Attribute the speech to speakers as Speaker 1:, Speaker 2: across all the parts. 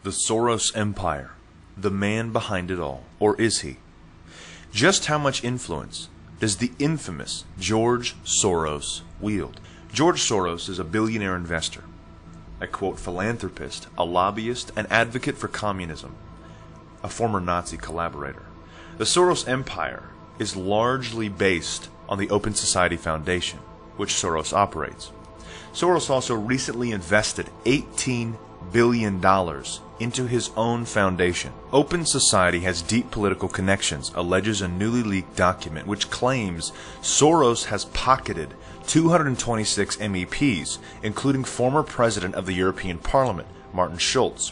Speaker 1: The Soros Empire, the man behind it all, or is he? Just how much influence does the infamous George Soros wield? George Soros is a billionaire investor, a quote philanthropist, a lobbyist, an advocate for communism, a former Nazi collaborator. The Soros Empire is largely based on the Open Society Foundation, which Soros operates. Soros also recently invested $18 billion into his own foundation. Open Society has deep political connections, alleges a newly leaked document which claims Soros has pocketed 226 MEPs, including former President of the European Parliament, Martin Schulz,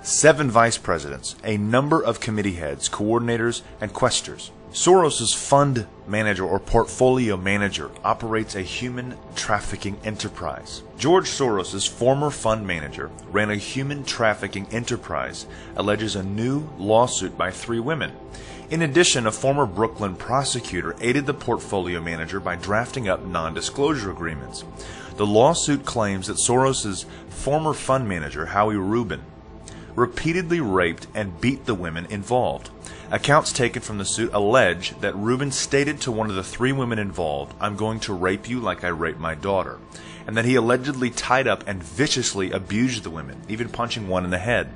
Speaker 1: 7 vice presidents, a number of committee heads, coordinators, and questors. Soros's fund manager or portfolio manager operates a human trafficking enterprise. George Soros's former fund manager ran a human trafficking enterprise, alleges a new lawsuit by 3 women. In addition, a former Brooklyn prosecutor aided the portfolio manager by drafting up non-disclosure agreements. The lawsuit claims that Soros's former fund manager, Howie Rubin, repeatedly raped and beat the women involved. Accounts taken from the suit allege that Rubin stated to one of the 3 women involved, "I'm going to rape you like I raped my daughter," and that he allegedly tied up and viciously abused the women, even punching one in the head.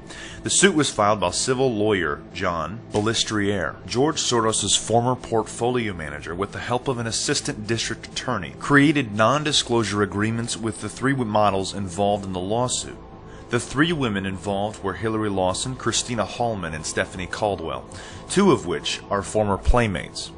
Speaker 1: The suit was filed by civil lawyer John Ballistriere. George Soros's former portfolio manager, with the help of an assistant district attorney, created non-disclosure agreements with the 3 models involved in the lawsuit. The 3 women involved were Hillary Lawson, Christina Hallman, and Stephanie Caldwell, 2 of which are former playmates,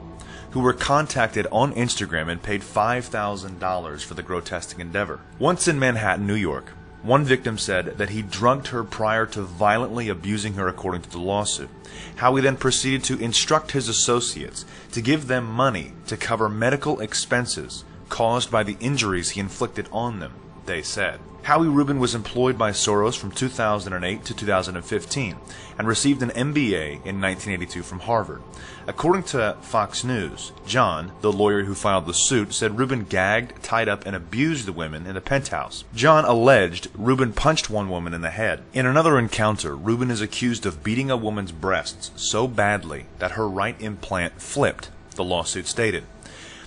Speaker 1: who were contacted on Instagram and paid $5,000 for the grotesque endeavor. Once in Manhattan, New York, one victim said that he drugged her prior to violently abusing her, according to the lawsuit. Howie then proceeded to instruct his associates to give them money to cover medical expenses caused by the injuries he inflicted on them, they said. Howie Rubin was employed by Soros from 2008 to 2015 and received an MBA in 1982 from Harvard. According to Fox News, John, the lawyer who filed the suit, said Rubin gagged, tied up, and abused the women in the penthouse. John alleged Rubin punched one woman in the head. In another encounter, Rubin is accused of beating a woman's breasts so badly that her right implant flipped, the lawsuit stated.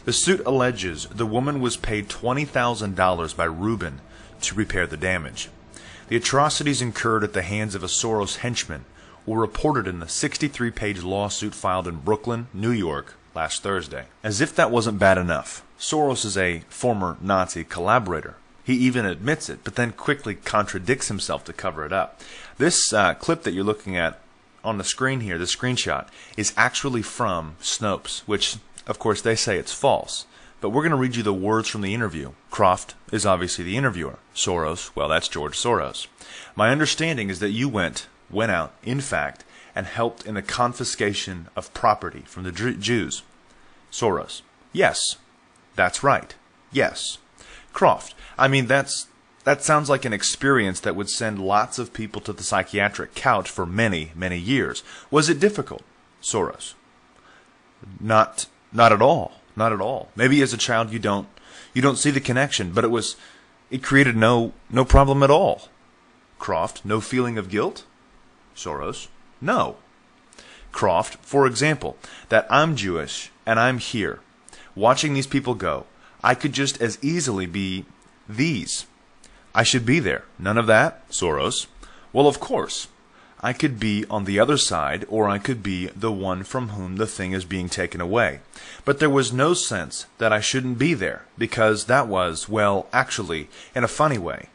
Speaker 1: The suit alleges the woman was paid $20,000 by Rubin to repair the damage. The atrocities incurred at the hands of a Soros henchman were reported in the 63-page lawsuit filed in Brooklyn, New York, last Thursday. As if that wasn't bad enough, Soros is a former Nazi collaborator. He even admits it, but then quickly contradicts himself to cover it up. This clip that you're looking at on the screen here, the screenshot, is actually from Snopes, which, of course, they say it's false. But we're going to read you the words from the interview. Croft is obviously the interviewer. Soros, well, that's George Soros. My understanding is that you went out, in fact, and helped in the confiscation of property from the Jews. Soros, yes, that's right, yes. Croft, I mean, that sounds like an experience that would send lots of people to the psychiatric couch for many, many years. Was it difficult? Soros, not at all. Not at all. Maybe as a child you don't see the connection, but it created no problem at all. Croft, no feeling of guilt? Soros, no. Croft, for example, that I'm Jewish and I'm here, watching these people go. I could just as easily be these. I should be there. None of that? Soros, well, of course. I could be on the other side, or I could be the one from whom the thing is being taken away. But there was no sense that I shouldn't be there, because that was, well, actually, in a funny way.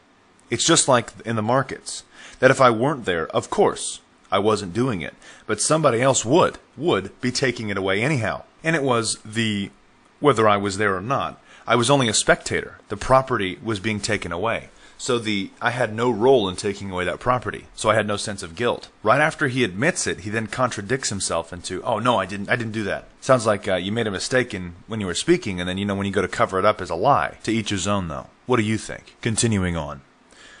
Speaker 1: It's just like in the markets, that if I weren't there, of course, I wasn't doing it, but somebody else would be taking it away anyhow. And it was whether I was there or not, I was only a spectator. The property was being taken away. So I had no role in taking away that property, so I had no sense of guilt. Right after he admits it, he then contradicts himself into, oh no, I didn't do that. Sounds like you made a mistake when you were speaking, and then when you go to cover it up as a lie. To each his own, though. What do you think? Continuing on.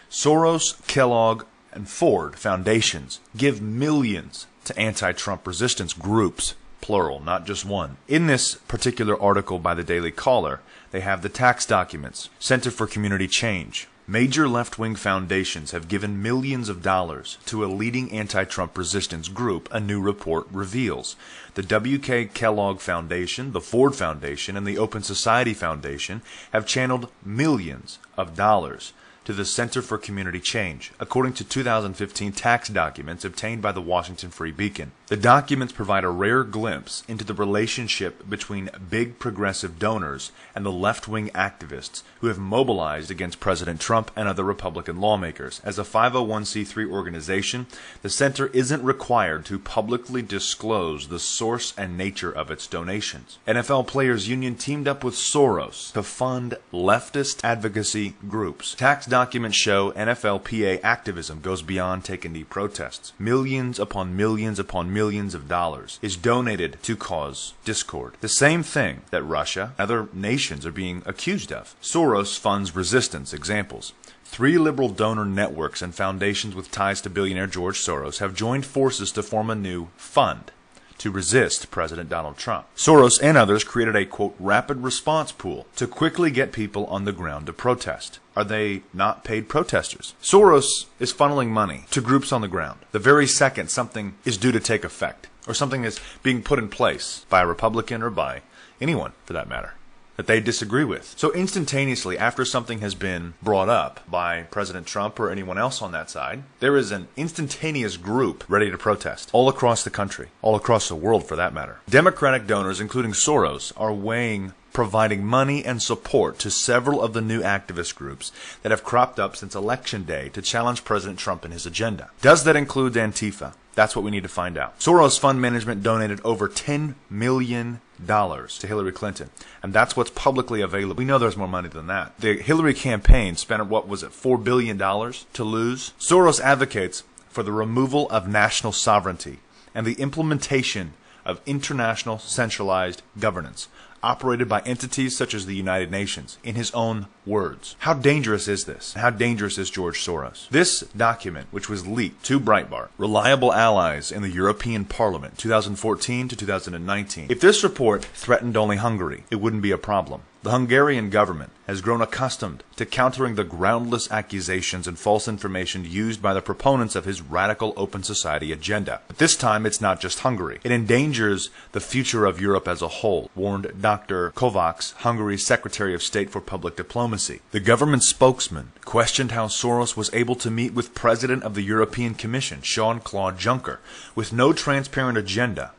Speaker 1: Soros, Kellogg, and Ford foundations give millions to anti-Trump resistance groups, plural, not just one. In this particular article by the Daily Caller, they have the tax documents, Center for Community Change, Major left-wing foundations have given millions of dollars to a leading anti-Trump resistance group, a new report reveals. The W.K. Kellogg Foundation, the Ford Foundation, and the Open Society Foundation have channeled millions of dollars to the Center for Community Change, according to 2015 tax documents obtained by the Washington Free Beacon. The documents provide a rare glimpse into the relationship between big progressive donors and the left-wing activists who have mobilized against President Trump and other Republican lawmakers. As a 501c3 organization, the center isn't required to publicly disclose the source and nature of its donations. NFL Players Union teamed up with Soros to fund leftist advocacy groups. Tax documents show NFLPA activism goes beyond take-a-knee protests. Millions upon millions upon millions of dollars is donated to cause discord. The same thing that Russia and other nations are being accused of. Soros funds resistance. Examples. 3 liberal donor networks and foundations with ties to billionaire George Soros have joined forces to form a new fund to resist President Donald Trump. Soros and others created a, quote, rapid response pool to quickly get people on the ground to protest. Are they not paid protesters? Soros is funneling money to groups on the ground the very second something is due to take effect, or something is being put in place by a Republican or by anyone, for that matter, that they disagree with. So instantaneously, after something has been brought up by President Trump or anyone else on that side, there is an instantaneous group ready to protest all across the country, all across the world for that matter. Democratic donors, including Soros, are weighing providing money and support to several of the new activist groups that have cropped up since Election Day to challenge President Trump and his agenda. Does that include Antifa? That's what we need to find out. Soros Fund Management donated over $10 million to Hillary Clinton, and that's what's publicly available. We know there's more money than that. The Hillary campaign spent, what was it, $4 billion to lose? Soros advocates for the removal of national sovereignty and the implementation of international centralized governance operated by entities such as the United Nations, in his own words. How dangerous is this? How dangerous is George Soros? This document, which was leaked to Breitbart, reliable allies in the European Parliament, 2014 to 2019. If this report threatened only Hungary, it wouldn't be a problem. The Hungarian government has grown accustomed to countering the groundless accusations and false information used by the proponents of his radical open society agenda. But this time, it's not just Hungary. It endangers the future of Europe as a whole, warned Dr. Kovacs, Hungary's Secretary of State for Public Diplomacy. The government spokesman questioned how Soros was able to meet with President of the European Commission, Jean-Claude Juncker, with no transparent agenda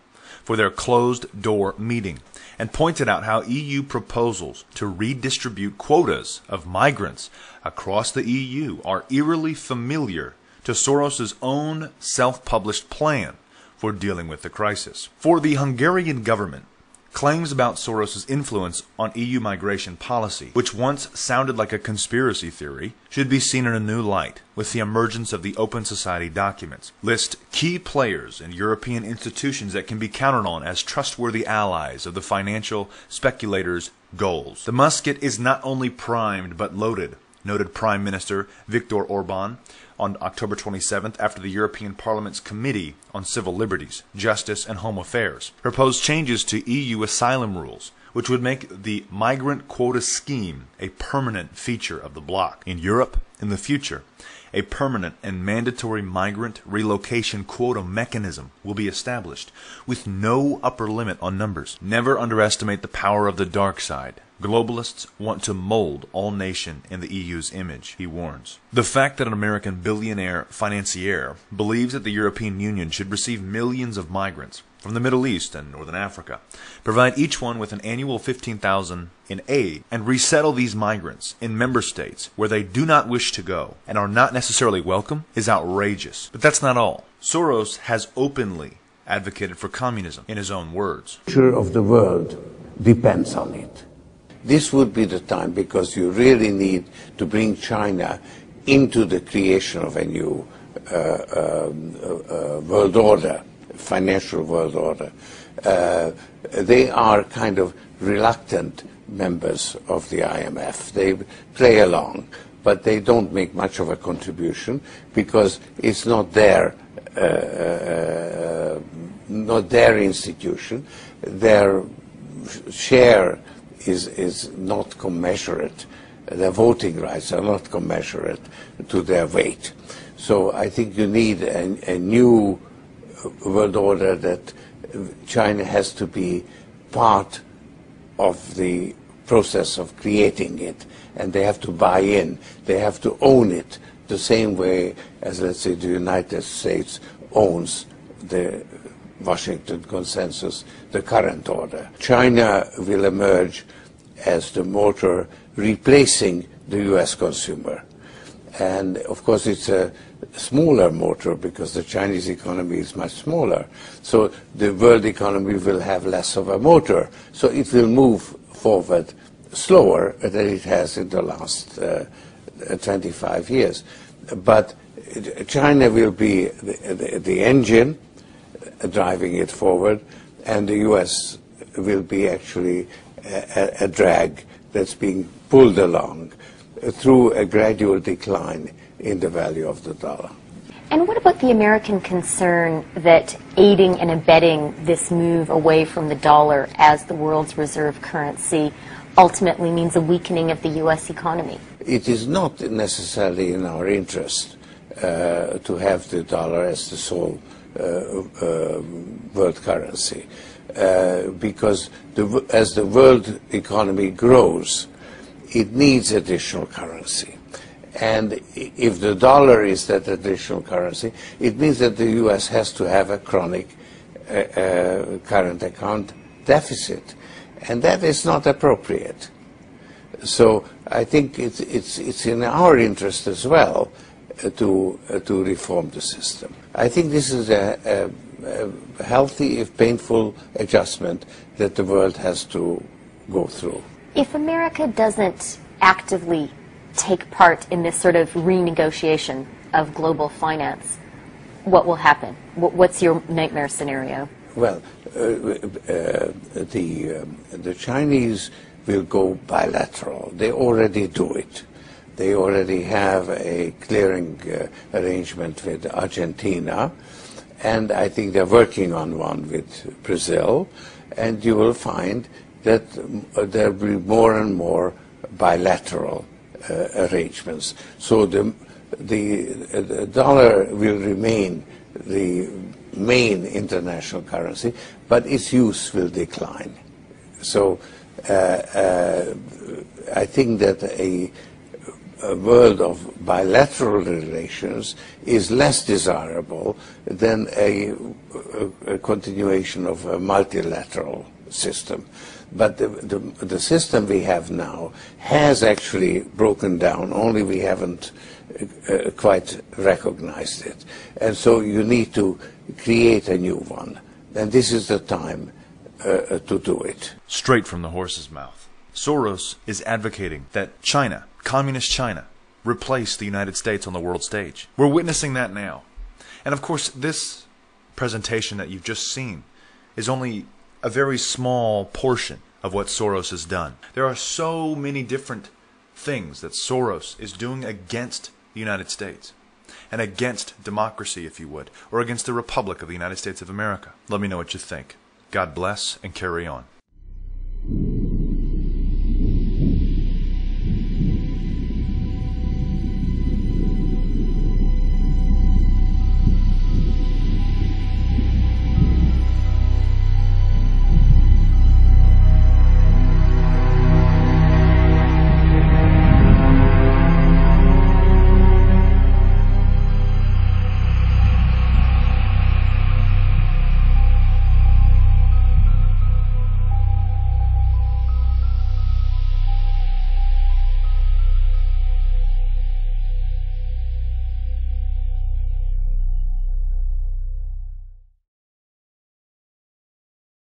Speaker 1: for their closed-door meeting, and pointed out how EU proposals to redistribute quotas of migrants across the EU are eerily familiar to Soros's own self-published plan for dealing with the crisis. For the Hungarian government, claims about Soros's influence on EU migration policy, which once sounded like a conspiracy theory, should be seen in a new light with the emergence of the Open Society documents. List key players in European institutions that can be counted on as trustworthy allies of the financial speculators' goals. The musket is not only primed but loaded, noted Prime Minister Viktor Orban on October 27th after the European Parliament's Committee on Civil Liberties, Justice and Home Affairs proposed changes to EU asylum rules, which would make the migrant quota scheme a permanent feature of the bloc. In Europe, in the future, a permanent and mandatory migrant relocation quota mechanism will be established, with no upper limit on numbers. Never underestimate the power of the dark side. Globalists want to mold all nation in the EU's image, he warns. The fact that an American billionaire financier believes that the European Union should receive millions of migrants from the Middle East and Northern Africa, provide each one with an annual $15,000 in aid, and resettle these migrants in member states where they do not wish to go and are not necessarily welcome is outrageous. But that's not all. Soros has openly advocated for communism, in his own words.
Speaker 2: The future of the world depends on it. This would be the time, because you really need to bring China into the creation of a new world order, financial world order. They are kind of reluctant members of the IMF. They play along, but they don't make much of a contribution because it's not their institution. Their share is not commensurate their voting rights are not commensurate to their weight. So I think you need a new world order that China has to be part of the process of creating it, and they have to buy in, they have to own it the same way as, let's say, the United States owns the Washington Consensus, the current order. China will emerge as the motor replacing the US consumer. And of course it's a smaller motor because the Chinese economy is much smaller. So the world economy will have less of a motor. So it will move forward slower than it has in the last 25 years. But China will be the engine driving it forward, and the US will be actually a drag that's being pulled along through a gradual decline in the value of the dollar.
Speaker 3: And what about the American concern that aiding and abetting this move away from the dollar as the world's reserve currency ultimately means a weakening of the U.S. economy?
Speaker 2: It is not necessarily in our interest to have the dollar as the sole world currency, because as the world economy grows, it needs additional currency. And if the dollar is that additional currency, it means that the U.S. has to have a chronic current account deficit. And that is not appropriate. So I think it's in our interest as well to reform the system. I think this is a healthy, if painful, adjustment that the world has to go through.
Speaker 3: If America doesn't actively take part in this sort of renegotiation of global finance, what will happen? What's your nightmare scenario?
Speaker 2: Well, the Chinese will go bilateral. They already do it. They already have a clearing arrangement with Argentina, and I think they're working on one with Brazil, and you will find that there will be more and more bilateral arrangements. So the dollar will remain the main international currency, but its use will decline. So I think that a world of bilateral relations is less desirable than a continuation of a multilateral system. But the system we have now has actually broken down, only we haven't quite recognized it. And so you need to create a new one. And this is the time to do it.
Speaker 1: Straight from the horse's mouth. Soros is advocating that China, communist China, replace the United States on the world stage. We're witnessing that now. And of course, this presentation that you've just seen is only a very small portion of what Soros has done. There are so many different things that Soros is doing against the United States and against democracy, if you would, or against the Republic of the United States of America. Let me know what you think. God bless and carry on.